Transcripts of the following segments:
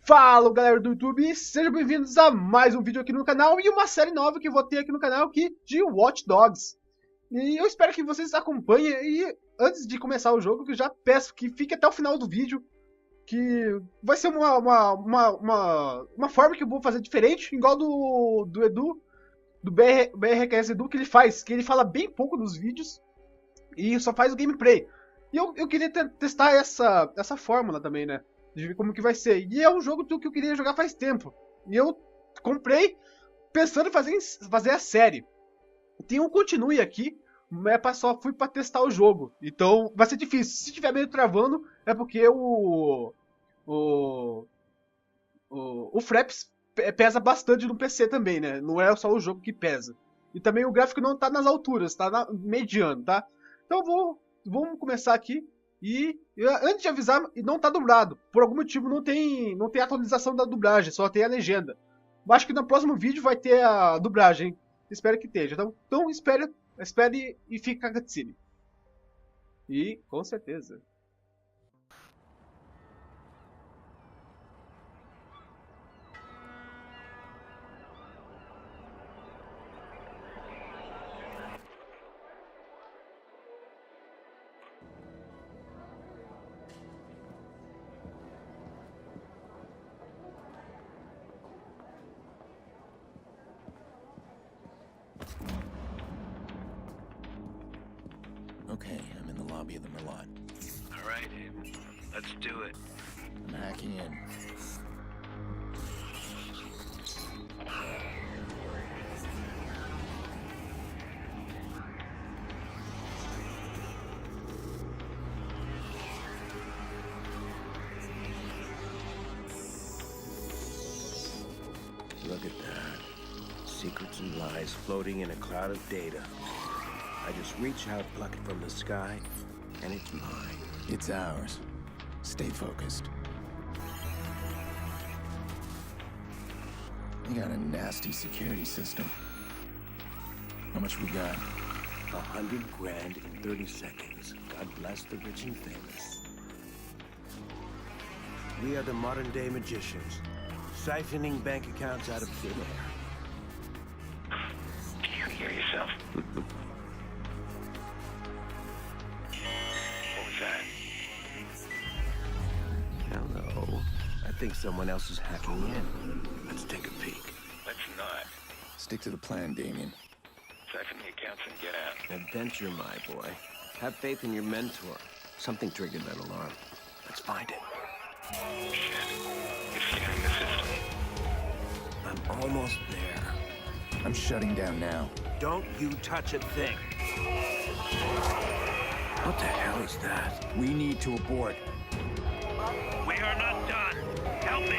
Fala galera do YouTube, sejam bem-vindos a mais um vídeo aqui no canal e uma série nova que eu vou ter aqui no canal aqui de Watch Dogs. E eu espero que vocês acompanhem e antes de começar o jogo, eu já peço que fique até o final do vídeo, que vai ser uma forma que eu vou fazer diferente, igual do Edu, do BRQS Edu, que ele fala bem pouco nos vídeos e só faz o gameplay. E eu queria testar essa fórmula também, né? De ver como que vai ser. E é um jogo que eu queria jogar faz tempo. E eu comprei pensando em fazer a série. Tem um continue aqui, mas só fui pra testar o jogo. Então vai ser difícil. Se tiver meio travando, é porque o Fraps pesa bastante no PC também, né? Não é só o jogo que pesa. E também o gráfico não tá nas alturas, tá mediano, tá? Então vamos começar aqui. E antes de avisar, não tá dublado. Por algum motivo não tem atualização da dublagem, só tem a legenda. Acho que no próximo vídeo vai ter a dublagem. Espero que esteja. Então espere e fique com a cutscene. E com certeza. Okay, I'm in the lobby of the Morte. All right, let's do it. I'm hacking in. Look at that. Secrets and lies floating in a cloud of data. I just reach out, pluck it from the sky, and it's mine. It's ours. Stay focused. You got a nasty security system. How much we got? 100 grand in 30 seconds. God bless the rich and famous. We are the modern day magicians, siphoning bank accounts out of thin air. Do you hear yourself? Hello. I think someone else is hacking in. Let's take a peek. Let's not. Stick to the plan, Damien. Siphon the accounts and get out. Adventure, my boy. Have faith in your mentor. Something triggered that alarm. Let's find it. Shit. You're scanning the system. I'm almost there. I'm shutting down now. Don't you touch a thing. What the hell is that? We need to abort. We are not done. Help me.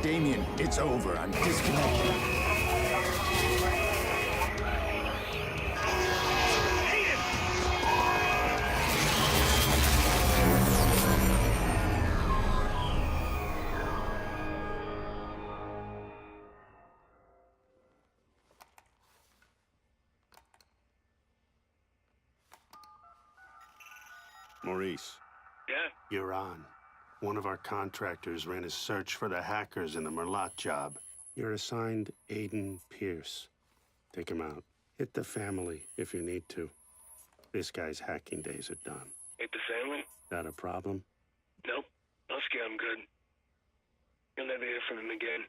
Damien, it's over. I'm disconnected. Maurice, Yeah? you're on. One of our contractors ran a search for the hackers in the Morte job. You're assigned Aiden Pierce. Take him out. Hit the family if you need to. This guy's hacking days are done. Hit the family? That a problem? Nope. I'll scare him good. You'll never hear from him again.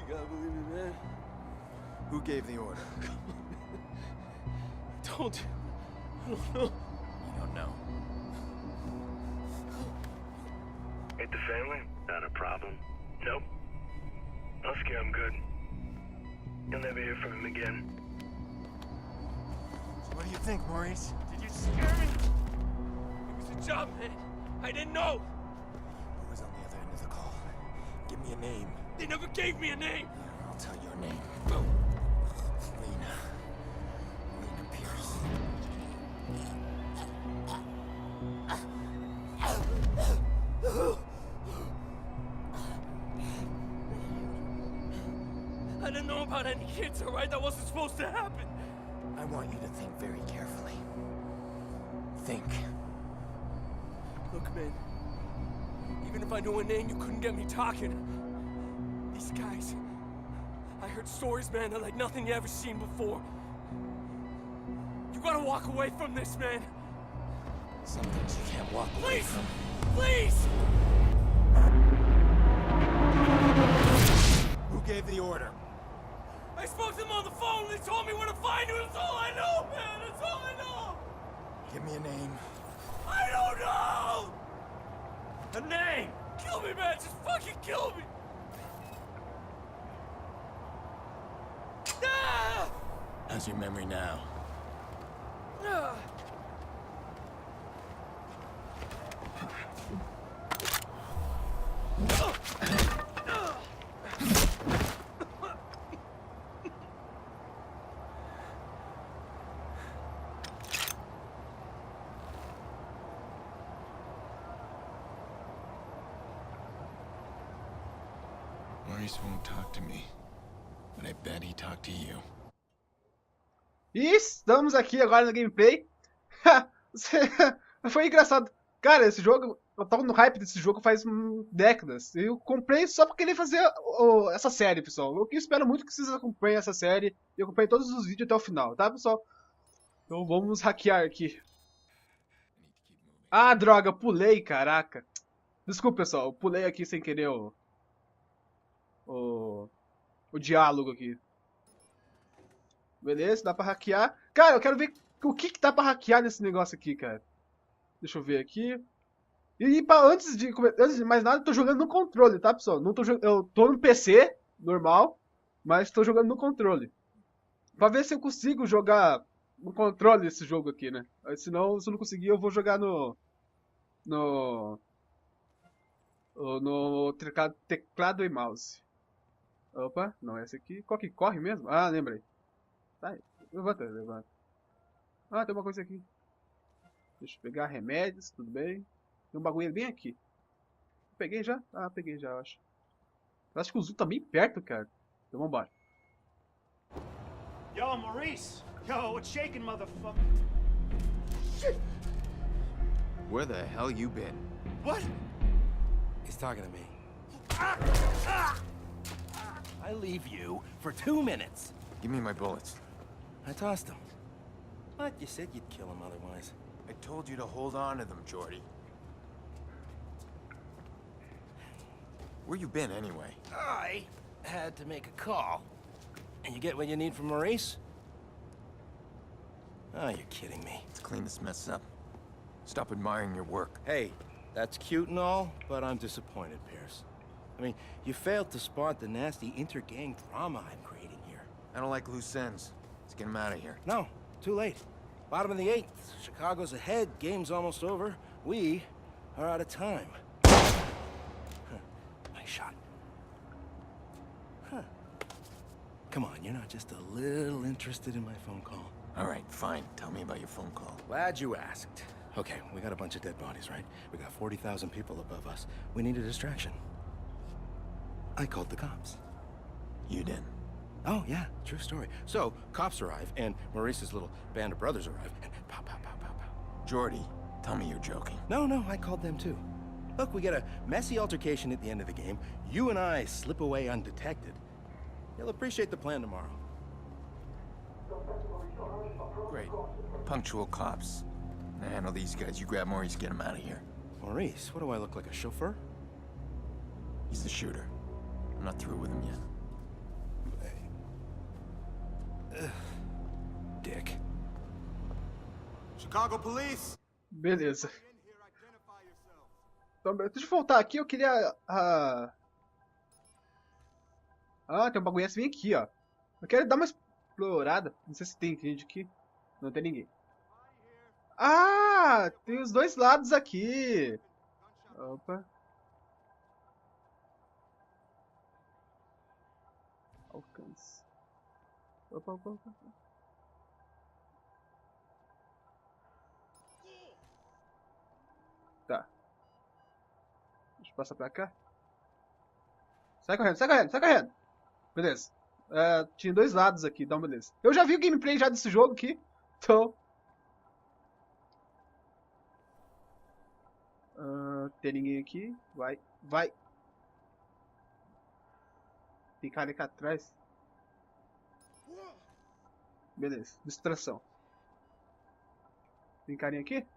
You gotta believe me, man. Who gave the order? I don't know. You don't know. Hate the family? Not a problem. Nope. Husky, I'm good. You'll never hear from him again. What do you think, Maurice? Did you scare me? It was a job, man. I didn't know. Who was on the other end of the call? Give me a name. They never gave me a name. I'll tell your name. Lena. Lena Pierce. I didn't know about any kids, all right? That wasn't supposed to happen. I want you to think very carefully. Think. Look, man. Even if I knew a name, you couldn't get me talking. These guys. I heard stories, man, that like nothing you ever seen before. You gotta walk away from this, man. Some things you can't walk away Please! from. Please! Who gave the order? I spoke to them on the phone and they told me where to find you. That's all I know, man. That's all I know. Give me a name. I don't know! A name! Kill me, man! Just fucking kill me! Ah! How's your memory now? Ah! Maurice won't talk to me, but I bet he talked to you. E estamos aqui agora no gameplay. Foi engraçado. Cara, esse jogo, eu tava no hype desse jogo faz décadas. Eu comprei só pra querer fazer essa série, pessoal. Eu espero muito que vocês acompanhem essa série. E acompanhem todos os vídeos até o final, tá, pessoal? Então vamos hackear aqui. Ah, droga, pulei, caraca. Desculpa, pessoal, eu pulei aqui sem querer o diálogo aqui. Beleza, dá pra hackear. Cara, eu quero ver o que dá pra hackear nesse negócio aqui, cara. Deixa eu ver aqui. E antes de mais nada, eu tô jogando no controle, tá, pessoal? Não tô, eu tô no PC, normal, mas tô jogando no controle. Pra ver se eu consigo jogar no controle esse jogo aqui, né? Senão, se eu não conseguir, eu vou jogar no teclado e mouse. Opa, não é esse aqui. Qual que corre mesmo? Ah, lembrei. Tá, levanta. Ah, tem uma coisa aqui. Deixa eu pegar remédios, tudo bem. Tem um bagulho bem aqui. Peguei já? Ah, peguei já, eu acho. Eu acho que o Zu tá bem perto, cara. Então vambora. Yo, Maurice! Yo, what's shaking, motherfucker? Where the hell you been? What? He's talking to me. I leave you for 2 minutes. Give me my bullets. I tossed him. What? You said you'd kill him otherwise. I told you to hold on to them, Jordy. Where you been, anyway? I had to make a call. And you get what you need from Maurice? Oh, you're kidding me. Let's clean this mess up. Stop admiring your work. Hey, that's cute and all, but I'm disappointed, Pierce. I mean, you failed to spot the nasty inter-gang drama I'm creating here. I don't like loose ends. Let's get him out of here. No, too late. Bottom of the 8th. Chicago's ahead. Game's almost over. We are out of time. Huh. Nice shot. Huh. Come on, you're not just a little interested in my phone call? All right, fine. Tell me about your phone call. Glad you asked. Okay, we got a bunch of dead bodies, right? We got 40,000 people above us. We need a distraction. I called the cops. You did. Oh, yeah, true story. So, cops arrive, and Maurice's little band of brothers arrive, and pow, pow, pow, pow, pow. Jordy, tell me you're joking. No, I called them too. Look, we get a messy altercation at the end of the game. You and I slip away undetected. You'll appreciate the plan tomorrow. Great. Punctual cops. Now handle these guys. You grab Maurice, get him out of here. Maurice, what do I look like, a chauffeur? He's the shooter. I'm not through with him yet. Chicago Police. Beleza. Então, deixa eu voltar aqui, eu queria... tem um bagulho assim aqui, ó. Eu quero dar uma explorada. Não sei se tem gente aqui. Não tem ninguém. Ah, tem os dois lados aqui. Opa. Alcance. Opa, opa, opa. Tá. Deixa eu passar pra cá. Sai correndo, sai correndo, sai correndo. Beleza. Tinha dois lados aqui, dá uma beleza. Eu já vi o gameplay já desse jogo aqui. Então... tem ninguém aqui. Vai, vai. Tem cara aqui atrás. Beleza, distração. Tem carinha aqui?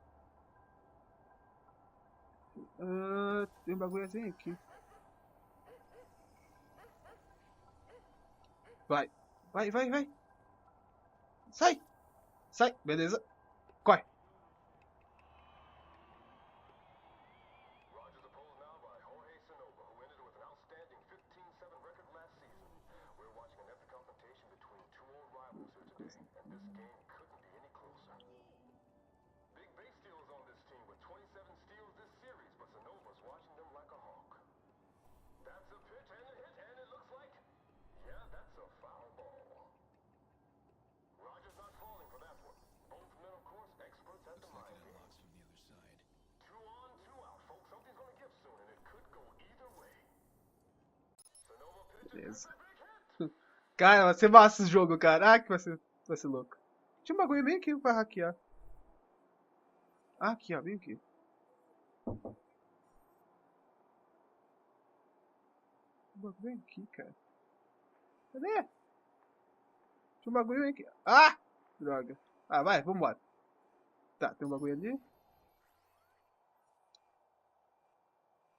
Tem um bagulhozinho aqui. Vai, vai, vai, vai. Sai, sai, beleza. Corre. Beleza. Cara, vai ser massa esse jogo, cara. Que vai ser louco. Tinha um bagulho bem aqui pra hackear. Aqui, ó, bem aqui. Um bagulho bem aqui, cara. Cadê? Tinha um bagulho bem aqui. Droga. Vai, vambora. Tá, tem um bagulho ali.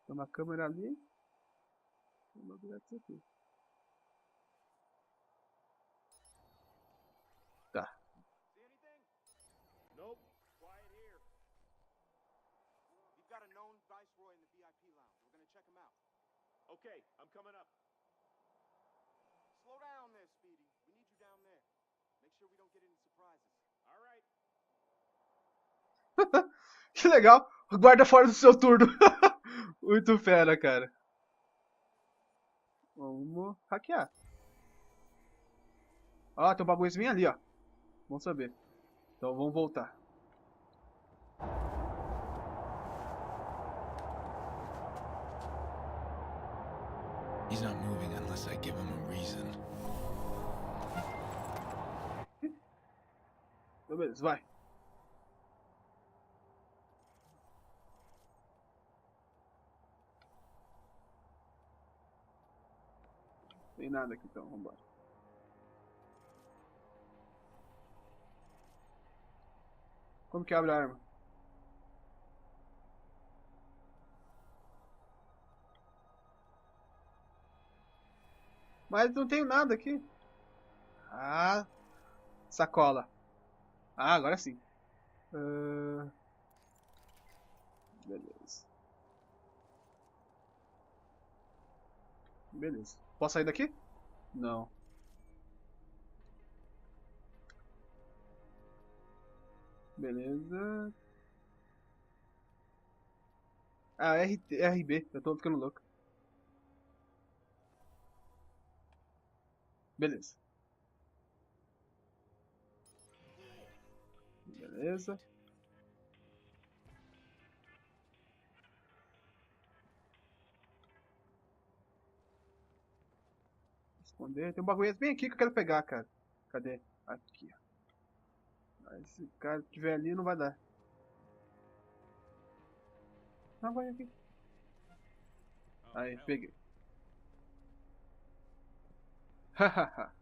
Tem uma câmera ali. Tem um bagulho aqui. Tá. Nope. Quiet here. We've got a known viceroy in the VIP lounge. We're gonna check him out. Okay, I'm coming up. Slow down there, Speedy. We need you down there. Make sure we don't get any surprises. All right. Que legal. Guarda fora do seu turno. Muito fera, cara. Vamos hackear. Tem um bagulhozinho ali, ó. Vamos saber. Então vamos voltar. He's not moving unless I give him a reason. Então beleza, vai. Tem nada aqui então, vambora. Como que abre a arma? Mas não tenho nada aqui. Sacola. Agora sim. Beleza. Beleza. Posso sair daqui? Não. Beleza. RB. Eu tô ficando louco. Beleza. Beleza. Esconder. Tem um bagulho bem aqui que eu quero pegar, cara. Cadê? Aqui, ó. Se o cara estiver ali, não vai dar. Não, vai aqui. Aí, peguei. Hahaha.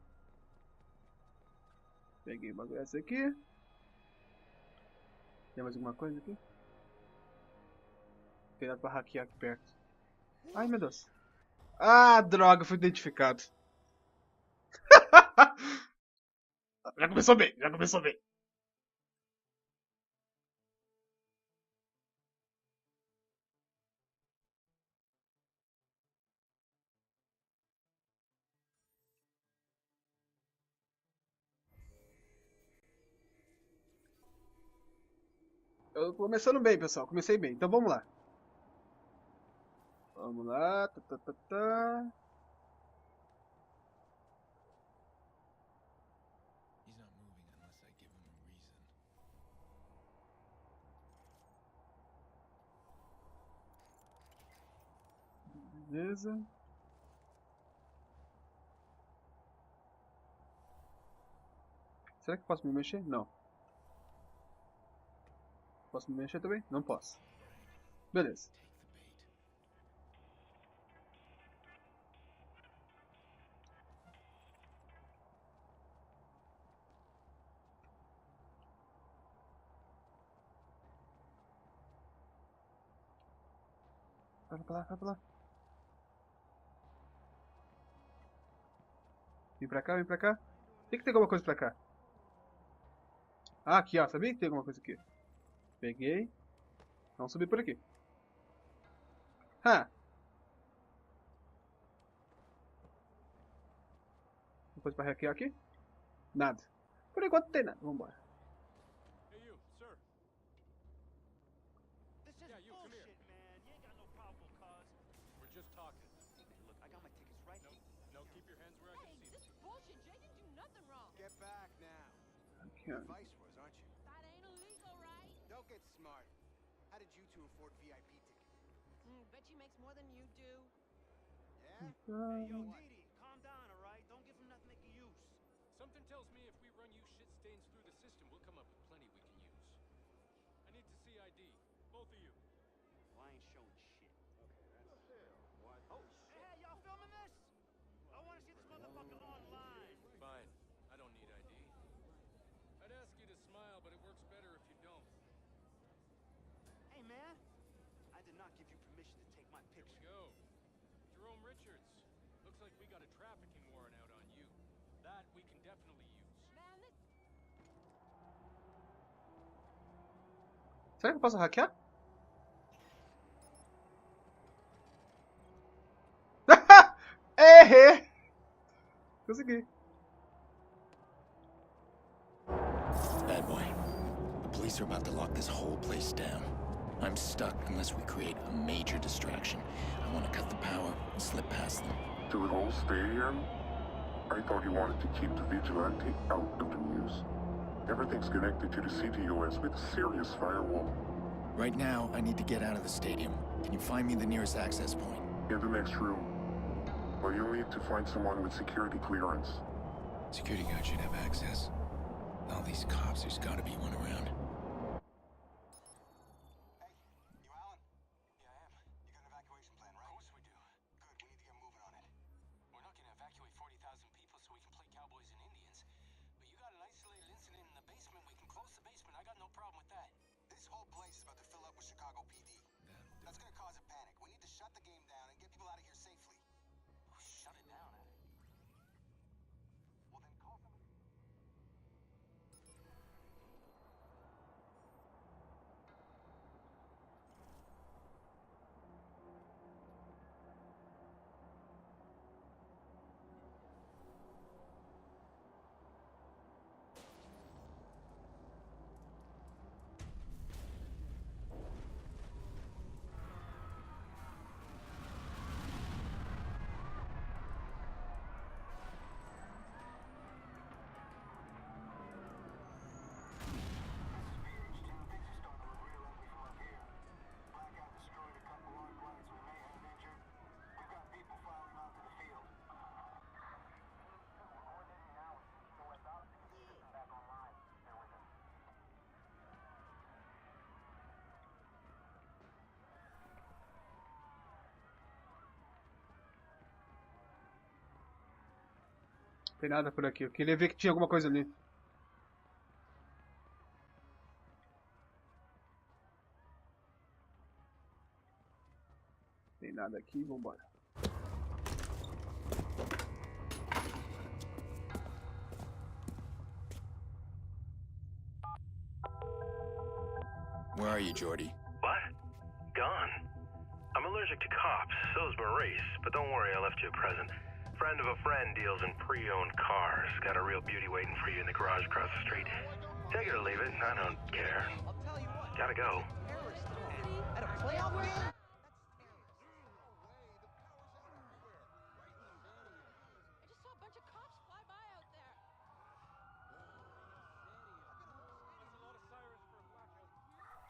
Peguei o bagulho esse aqui. Tem mais alguma coisa aqui? Tem nada pra hackear aqui perto. Ai, meu Deus. Droga, fui identificado. Já começou bem, já começou bem. Eu tô começando bem, pessoal. Comecei bem. Então vamos lá. Vamos lá. Tá. He's not moving unless I give him a reason. Beleza. Será que eu posso me mexer? Não. Posso me mexer também? Não posso. Beleza. Vai pra lá, vai pra lá. Vem pra cá, vem pra cá. Tem que ter alguma coisa pra cá. Ah, aqui, ó. Sabia que tem alguma coisa aqui. Peguei. Vamos subir por aqui. Ha! Tem coisa pra hackear aqui? Nada. Por enquanto não tem nada. Vambora. Hey, you, sir. This is Yeah, you, come here. bullshit, man. You ain't got no probable cause. We're just talking. Hey, look, I got my tickets right here. No, keep your hands where I Hey, can see this them. is bullshit. Jay didn't do nothing wrong. Get back now. Aqui, ó. Vice was, aren't you? That ain't illegal, right? Don't get smart. How did you two afford VIP tickets? Bet you makes more than you do. Yeah? Hey, yo, Didi, calm down, all right? Don't give him nothing they can use. Something tells me if we run you shit stains through the system, we'll come up with plenty we can use. I need to see ID. Both of you. Well, I ain't showing shit. Okay, that's... What? Oh, shit. Hey, y'all filming this? I want to see this motherfucker online. Fine. I don't need ID. I'd ask you to smile, but it works better if you don't. Hey, man. I did not give you permission to take my Here we picture. go. Jerome Richards. Looks like we got a trafficking warrant out on you. That we can definitely use. Man, this Será que eu posso hackear? Errei! Consegui. Bad boy. The police are about to lock this whole place down. I'm stuck unless we create a major distraction. I want to cut the power and slip past them. To the whole stay here? I thought you wanted to keep the vigilante out of the news. Everything's connected to the CTOS with a serious firewall. Right now, I need to get out of the stadium. Can you find me the nearest access point? In the next room. But you'll need to find someone with security clearance. Security guard should have access. All these cops, there's gotta be one around. Hey, you Alan? Yeah, I am. You got an evacuation plan, right? Of course we do. Good, we need to get moving on it. We're not gonna evacuate 40,000 people so we can play cowboys and Indians. But you got an isolated incident in the basement, we can close the basement. I got no problem with that. This whole place is about to fill up with Chicago PD. That's gonna cause a panic. We need to shut the game down and get people out of here safely. Shut it down, eh? Well, then call somebody. Tem nada por aqui. Eu queria ver que tinha alguma coisa ali. Tem nada aqui, vambora. Where are you, Jordy? What? Gone. I'm allergic to cops, so's Maurice, but don't worry, I left you a present. Friend of a friend deals in pre-owned cars. Got a real beauty waiting for you in the garage across the street. Take it or leave it, I don't care. Gotta go. At a playoff game? I just saw a bunch of cops fly by out there. There's a lot of sirens for a blackout.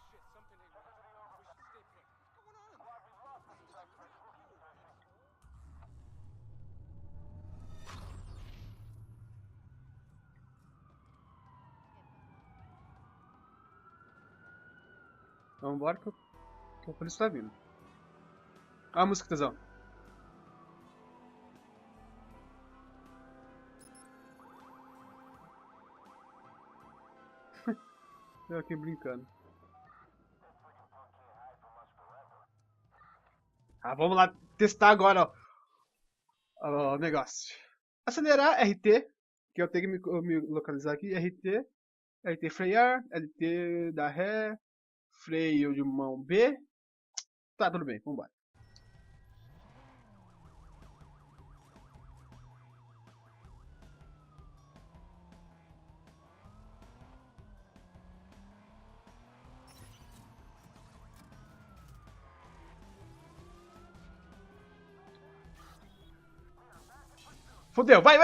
Shit, something ain't right. We should stay put. What's going on? Vambora que a polícia tá vindo. Olha a música, tesão. Eu aqui brincando. Ah, vamos lá testar agora, ó, o negócio. Acelerar RT, que eu tenho que me localizar aqui. RT frear, LT dar ré, freio de mão B. Tá, tudo bem, vambora. Fudeu, vai!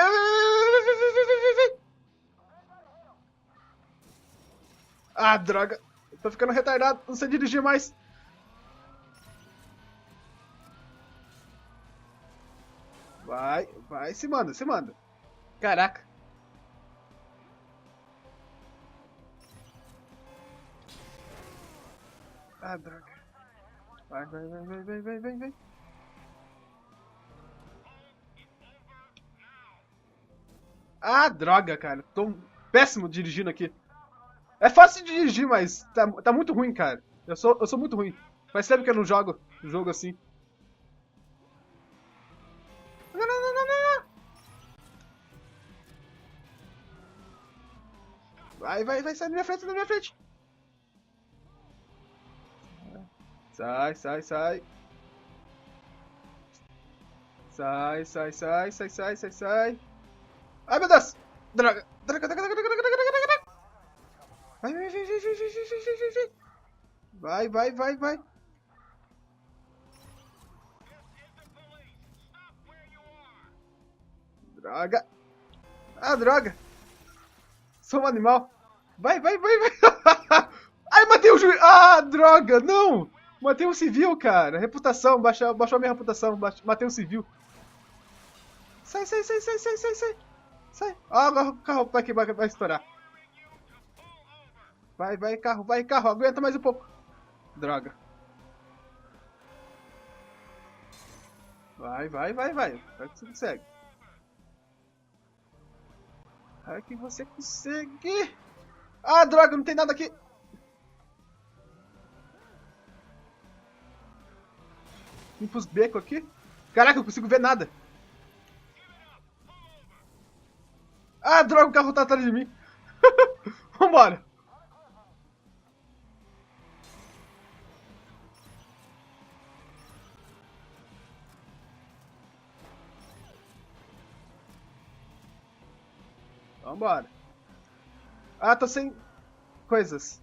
Ah, droga! Tô ficando retardado, não sei dirigir mais. Vai, se manda, se manda. Caraca. Ah, droga. Vai. Ah, droga, cara. Tô péssimo dirigindo aqui. É fácil de dirigir, mas tá muito ruim, cara. Eu sou muito ruim. Faz tempo que eu não jogo um jogo assim. Não. Vai, sai da minha frente, Sai. Sai. Ai, meu Deus! Droga. Vai. Droga. Ah, droga. Sou um animal. Vai. Ai, matei o juiz. Ah, droga, não. Matei um civil, cara. Reputação, baixou a minha reputação. Matei um civil. Sai. Ah, agora o carro vai estourar. Vai, carro. Aguenta mais um pouco. Droga. Vai. Vai que você consegue. Vai que você consegue. Ah, droga, não tem nada aqui. Vim pros becos aqui. Caraca, eu não consigo ver nada. Ah, droga, o carro tá atrás de mim. Vambora. Vambora. Ah, tô sem coisas.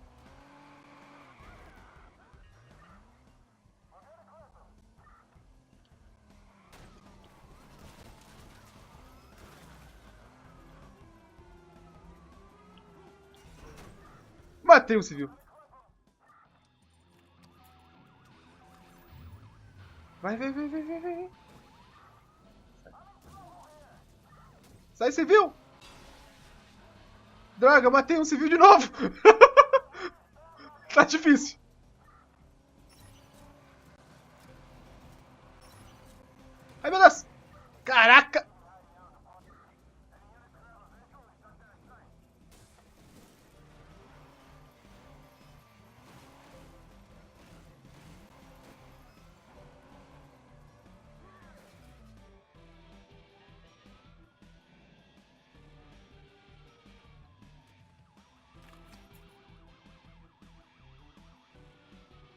Matei o civil. Vai. Sai, civil! Droga, matei um civil de novo! Tá difícil. Ai, meu Deus! Caraca!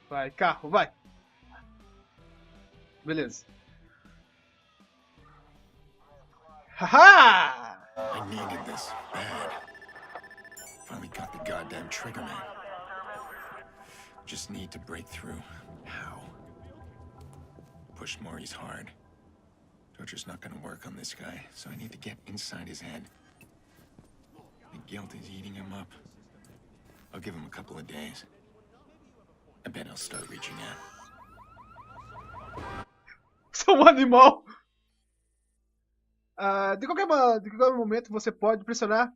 Vai, carro, vai. Beleza. Haha! I needed this bad. Finally got the goddamn trigger man. Just need to break through. How? Push Maury's hard. Torture's not gonna work on this guy, so I need to get inside his head. The guilt is eating him up. I'll give him a couple of days. I bet I'll start reaching out. Sou um animal! De qualquer momento você pode pressionar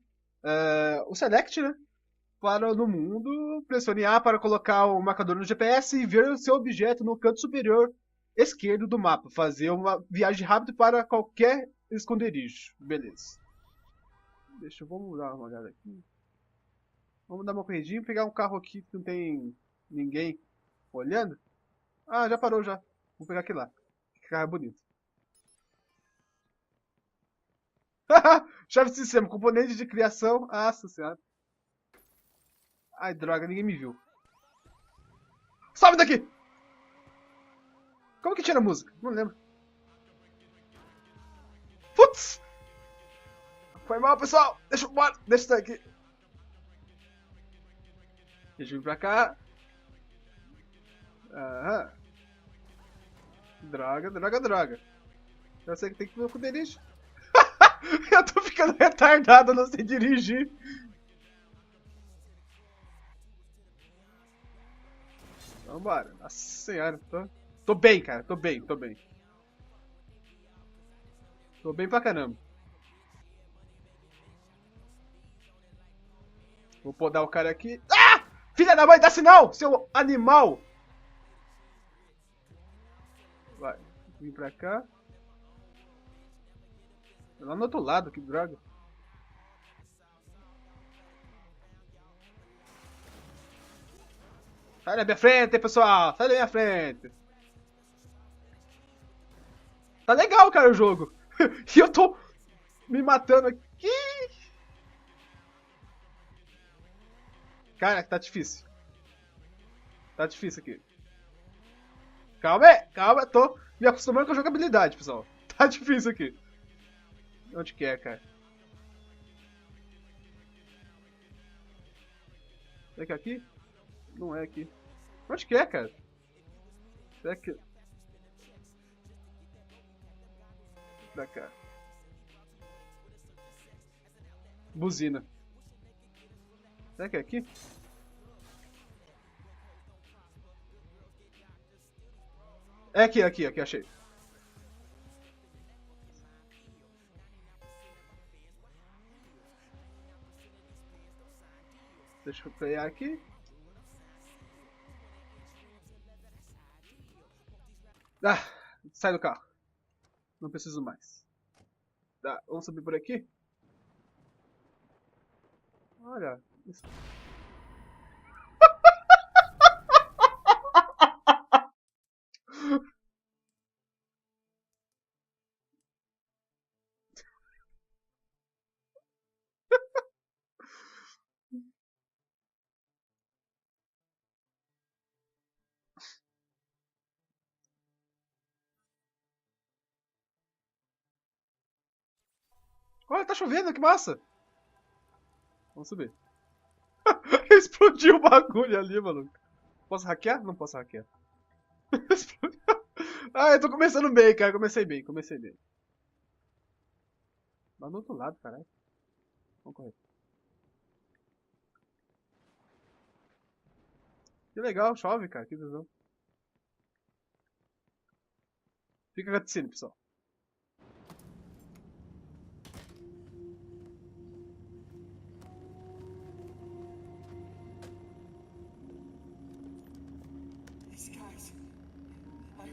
o Select, né? Para no mundo, pressione A para colocar o marcador no GPS e ver o seu objeto no canto superior esquerdo do mapa. Fazer uma viagem rápida para qualquer esconderijo. Beleza. Vamos dar uma olhada aqui. Vamos dar uma corridinha e pegar um carro aqui que não tem ninguém olhando. Ah, já parou já. Vou pegar aquele lá. Que carro é bonito. Chave de sistema, componente de criação. Nossa senhora. Ai, droga, ninguém me viu. Sobe daqui! Como que tira a música? Não lembro. Putz! Foi mal, pessoal! Deixa eu isso daqui. Deixa eu vir pra cá. Aham. Droga. Eu sei que tem que ir com o dirigir. Eu tô ficando retardado, não sei dirigir. Vambora. Nossa senhora. Tô bem, cara. Tô bem. Tô bem pra caramba. Vou podar o cara aqui. Ah! Filha da mãe, dá sinal! Seu animal! Vai. Vim pra cá. Lá no outro lado, que droga. Sai da minha frente, pessoal! Sai da minha frente! Tá legal, cara, o jogo. E eu tô me matando aqui. Cara, tá difícil. Tá difícil aqui. Calma, tô me acostumando com a jogabilidade, pessoal. Tá difícil aqui. Onde que é, cara? Será que é aqui? Não é aqui. Onde que é, cara? Será que... Pra cá. Buzina. Será que é aqui? É aqui, achei. Deixa eu pegar aqui. Ah, sai do carro. Não preciso mais. Tá, vamos subir por aqui. Olha. Isso. Olha, tá chovendo, que massa! Vamos subir. Explodiu o bagulho ali, maluco. Posso hackear? Não posso hackear. Ah, eu tô começando bem, cara. Comecei bem. Lá do outro lado, caralho. Vamos correr. Que legal, chove, cara. Que visão. Fica com a cutscene, pessoal.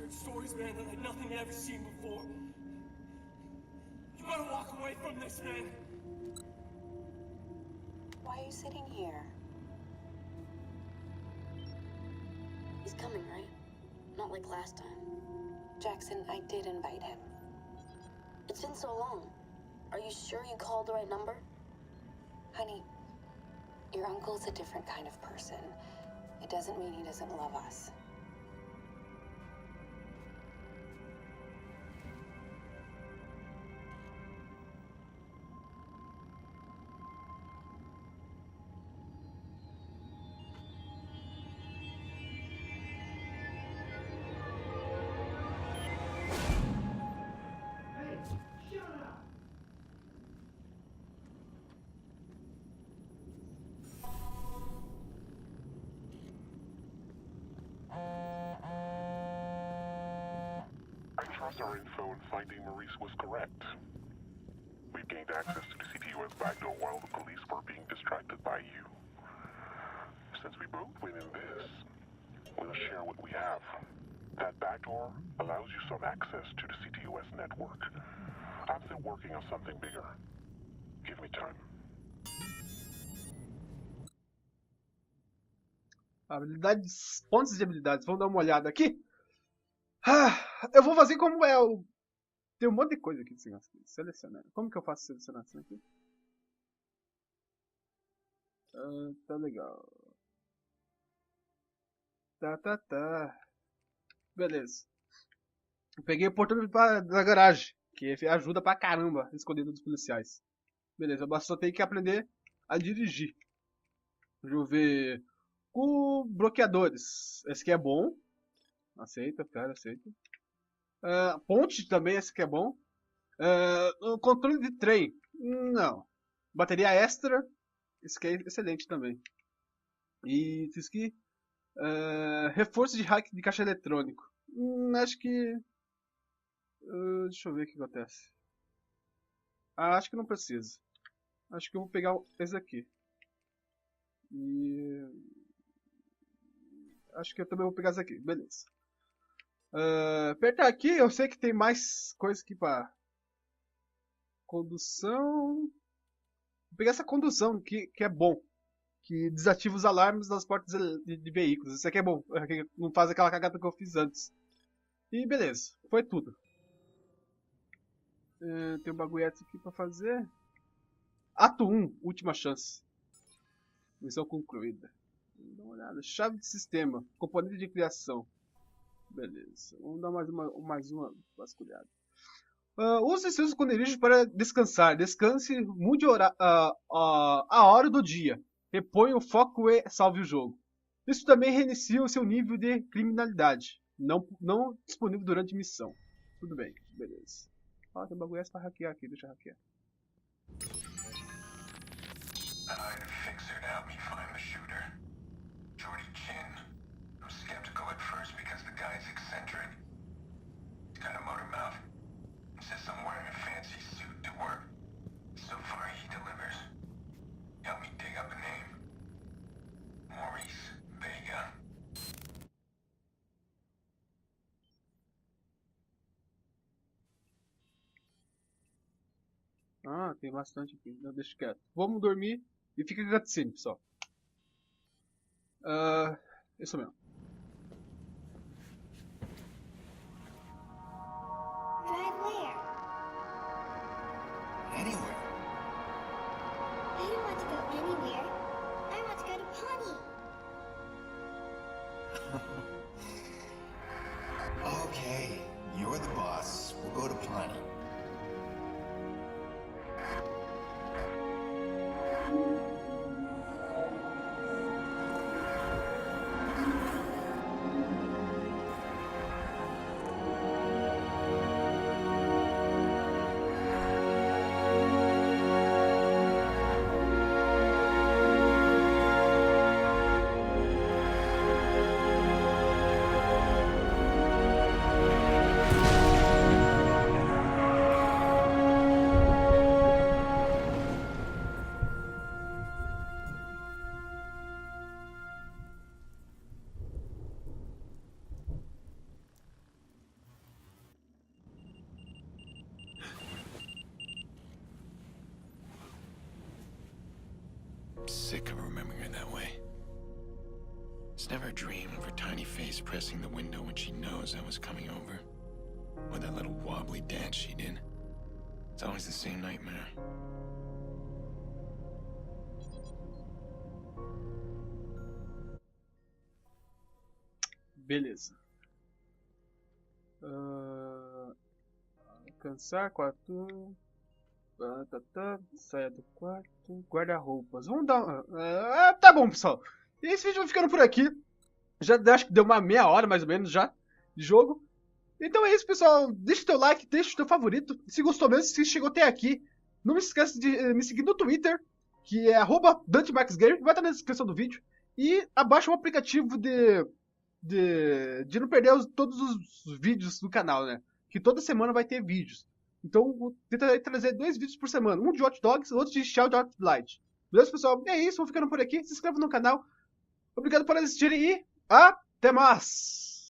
Stories, man, like nothing you ever seen before. You gotta walk away from this, man. Why are you sitting here? He's coming, right? Not like last time. Jackson, I did invite him. It's been so long. Are you sure you called the right number? Honey, your uncle's a different kind of person. It doesn't mean he doesn't love us. Yes, our info in finding Maurice was correct. We've gained access to the CTOS backdoor while the police were being distracted by you. Since we both win in this, we'll share what we have. That backdoor allows you some access to the CTOS network. I'm still working on something bigger. Give me time. Habilidades, pontos de habilidades. Vamos dar uma olhada aqui. Eu vou fazer como é o... Tem um monte de coisa aqui desse negócio aqui. Selecionar. Como que eu faço selecionação aqui? Tá legal. Tá. Beleza. Eu peguei o portão da garagem, que ajuda pra caramba escondendo dos policiais. Beleza, eu só tenho que aprender a dirigir. Deixa eu ver. Com bloqueadores. Esse aqui é bom. Aceita, cara, aceita. Ponte também, esse aqui é bom. O controle de trem. Não. Bateria extra. Esse aqui é excelente também. E isso aqui. Reforço de hack de caixa eletrônico. Acho que... deixa eu ver o que acontece. Acho que não precisa. Acho que eu vou pegar esse aqui. E... acho que eu também vou pegar esse aqui. Beleza. Apertar aqui, eu sei que tem mais coisa aqui para condução. Vou pegar essa condução que é bom. Que desativa os alarmes das portas de veículos. Isso aqui é bom. Não faz aquela cagada que eu fiz antes. E beleza. Foi tudo. Tem um bagulho aqui pra fazer. Ato 1. Última chance. Missão concluída. Vamos dar uma olhada. Chave de sistema. Componente de criação. Beleza. Vamos dar mais uma vasculhada. Use seus esconderijos para descansar. Descanse. Mude a hora do dia. Reponha o foco e salve o jogo. Isso também reinicia o seu nível de criminalidade. Não disponível durante missão. Tudo bem, beleza. Tem um bagulho pra hackear aqui, deixa eu hackear. Tem bastante aqui. Não, deixa quieto. Vamos dormir e fica com a cutscene, pessoal. Isso mesmo. Drive where? Anywhere. I don't want to go anywhere. I want to go to Pawnee. Okay, you're the boss. We'll go to Pawnee. Sick of remembering her that way. It's never a dream of her tiny face pressing the window when she knows I was coming over. Or that little wobbly dance she did. It's always the same nightmare. Beleza. Alcançar 4. Saia do quarto. Guarda-roupas. Vamos dar. Tá bom, pessoal. E esse vídeo vai ficando por aqui. Já acho que deu uma meia hora mais ou menos já de jogo. Então é isso, pessoal. Deixa o teu like, deixa o teu favorito. Se gostou mesmo, se chegou até aqui, não me esqueça de me seguir no Twitter, que é @DanteMaxGame, vai estar na descrição do vídeo. E abaixa o aplicativo de não perder todos os vídeos do canal, né? que toda semana vai ter vídeos. Então, vou tentar trazer 2 vídeos por semana. Um de Watch Dogs, outro de Child of Light. Beleza, pessoal? É isso, vou ficando por aqui. Se inscreva no canal. Obrigado por assistirem e até mais!